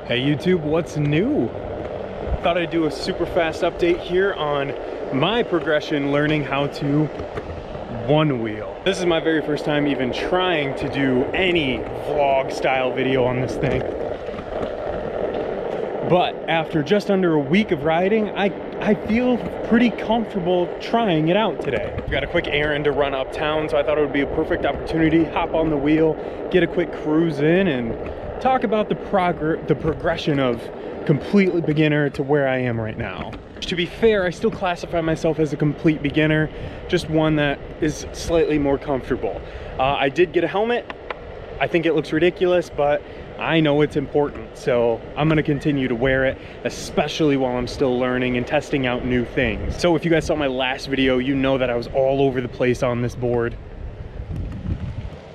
Hey YouTube, what's new? Thought I'd do a super fast update here on my progression learning how to Onewheel. This is my very first time even trying to do any vlog style video on this thing. But after just under a week of riding, I feel pretty comfortable trying it out today. I've got a quick errand to run uptown, so I thought it would be a perfect opportunity, hop on the wheel, get a quick cruise in, and talk about the progression of completely beginner to where I am right now. To be fair, I still classify myself as a complete beginner, just one that is slightly more comfortable. I did get a helmet. I think it looks ridiculous, but I know it's important, so I'm gonna continue to wear it, especially while I'm still learning and testing out new things. So if you guys saw my last video, you know that I was all over the place on this board.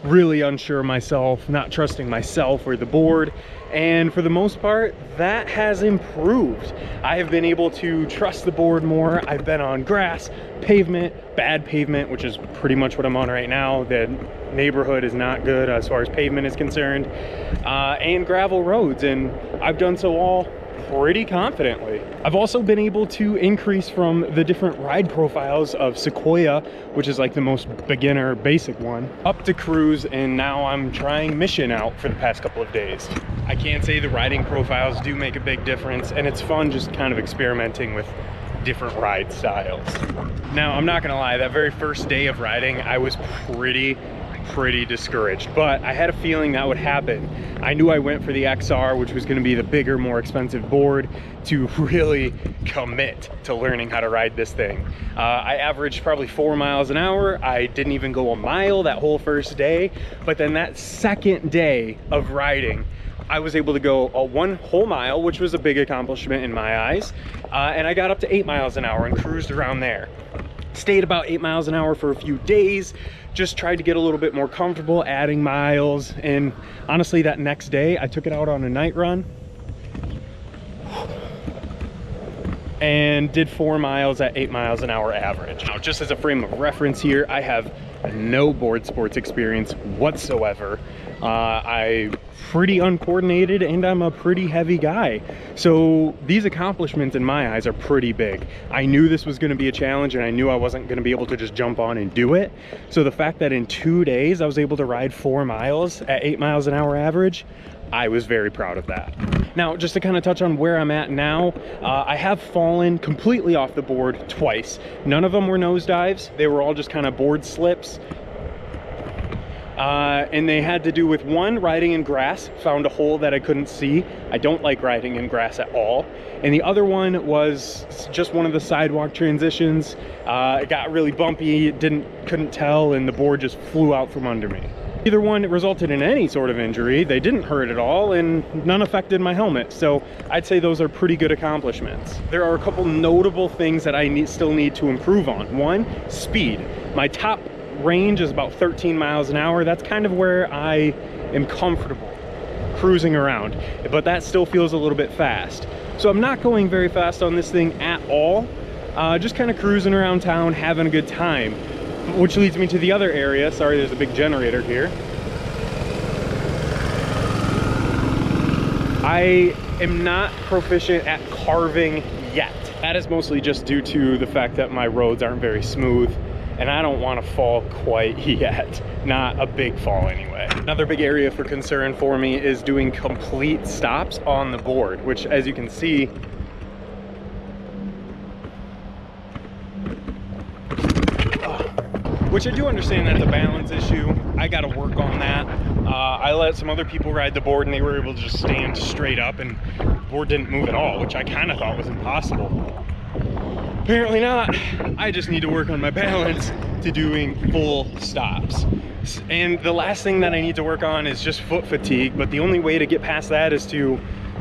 Really unsure of myself, not trusting myself or the board, and for the most part that has improved. I have been able to trust the board more. I've been on grass, pavement, bad pavement, which is pretty much what I'm on right now. The neighborhood is not good as far as pavement is concerned, and gravel roads, and I've done so all pretty confidently. I've also been able to increase from the different ride profiles of Sequoia, which is like the most beginner basic one, up to cruise, and now I'm trying mission out for the past couple of days. I can't say the riding profiles do make a big difference, and it's fun just kind of experimenting with different ride styles. Now, I'm not gonna lie, that very first day of riding, I was pretty discouraged, but I had a feeling that would happen. I knew I went for the XR, which was going to be the bigger, more expensive board, to really commit to learning how to ride this thing. I averaged probably 4 miles an hour. I didn't even go a mile that whole first day, but then that second day of riding, I was able to go a 1 whole mile, which was a big accomplishment in my eyes, and I got up to 8 miles an hour and cruised around there. Stayed about 8 miles an hour for a few days, just tried to get a little bit more comfortable adding miles, and honestly that next day I took it out on a night run and did 4 miles at 8 miles an hour average. Now, just as a frame of reference here, I have no board sports experience whatsoever. I'm pretty uncoordinated and I'm a pretty heavy guy. So these accomplishments in my eyes are pretty big. I knew this was gonna be a challenge, and I knew I wasn't gonna be able to just jump on and do it. So the fact that in 2 days I was able to ride 4 miles at 8 miles an hour average, I was very proud of that. Now, just to kind of touch on where I'm at now, I have fallen completely off the board twice. None of them were nosedives. They were all just kind of board slips. And they had to do with one, riding in grass, found a hole that I couldn't see. I don't like riding in grass at all. And the other one was just one of the sidewalk transitions. It got really bumpy, couldn't tell, and the board just flew out from under me. Either one resulted in any sort of injury. They didn't hurt at all, and none affected my helmet. So I'd say those are pretty good accomplishments. There are a couple notable things that I still need to improve on. One, speed. My top range is about 13 miles an hour. That's kind of where I am comfortable cruising around, but that still feels a little bit fast. So I'm not going very fast on this thing at all. Just kind of cruising around town, having a good time. Which leads me to the other area. Sorry, there's a big generator here. I am not proficient at carving yet. That is mostly just due to the fact that my roads aren't very smooth, and I don't want to fall quite yet. Not a big fall anyway. Another big area for concern for me is doing complete stops on the board, which, as you can see, which I do understand that's a balance issue. I gotta work on that. I let some other people ride the board and they were able to just stand straight up, and the board didn't move at all, which I kind of thought was impossible. Apparently not. I just need to work on my balance to doing full stops. And the last thing that I need to work on is just foot fatigue, but the only way to get past that is to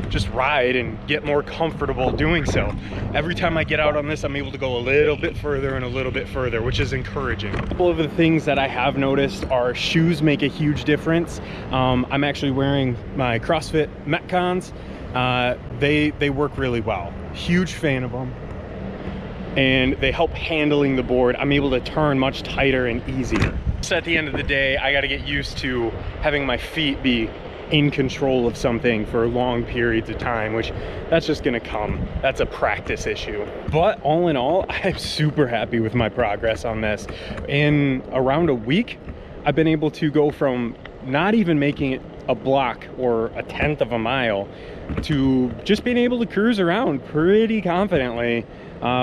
just ride and get more comfortable doing so. Every time I get out on this, I'm able to go a little bit further and a little bit further, which is encouraging. A couple of the things that I have noticed are shoes make a huge difference. I'm actually wearing my CrossFit Metcons. They work really well. Huge fan of them. And they help handling the board. I'm able to turn much tighter and easier. Just at the end of the day, I got to get used to having my feet be in control of something for long periods of time, which that's just gonna come. That's a practice issue. But all in all, I'm super happy with my progress on this. In around a week, I've been able to go from not even making it a block or a 1/10 of a mile to just being able to cruise around pretty confidently,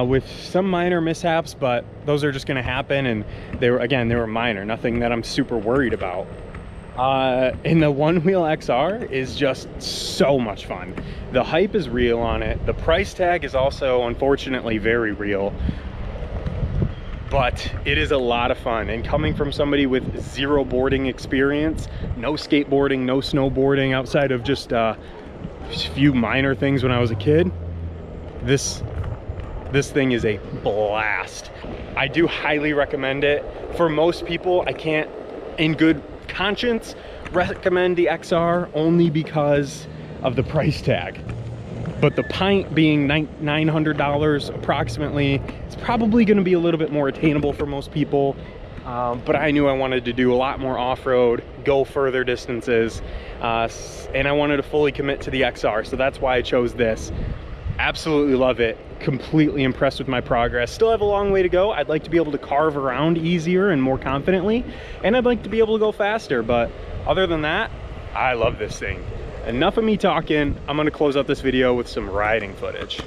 with some minor mishaps, but those are just gonna happen, and they were minor, nothing that I'm super worried about. And the Onewheel XR is just so much fun. The hype is real on it. The price tag is also unfortunately very real, but it is a lot of fun. And coming from somebody with zero boarding experience, no skateboarding, no snowboarding, outside of just a few minor things when I was a kid, this thing is a blast. I do highly recommend it. For most people, I can't in good conscience recommend the XR only because of the price tag. But the pint being $900 approximately, it's probably gonna be a little bit more attainable for most people. But I knew I wanted to do a lot more off-road, go further distances, and I wanted to fully commit to the XR, so that's why I chose this. Absolutely love it. Completely impressed with my progress. Still have a long way to go. I'd like to be able to carve around easier and more confidently, and I'd like to be able to go faster, but other than that, I love this thing. Enough of me talking. I'm gonna close out this video with some riding footage.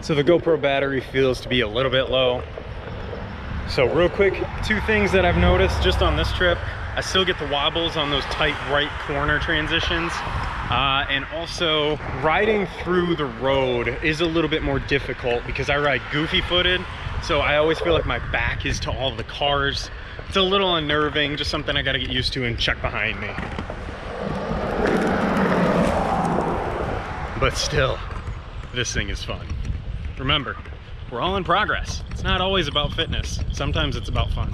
So the GoPro battery feels to be a little bit low. So real quick, 2 things that I've noticed just on this trip. I still get the wobbles on those tight right corner transitions. And also riding through the road is a little bit more difficult because I ride goofy footed. So I always feel like my back is to all the cars. It's a little unnerving, just something I gotta get used to and check behind me. But still, this thing is fun. Remember, we're all in progress. It's not always about fitness. Sometimes it's about fun.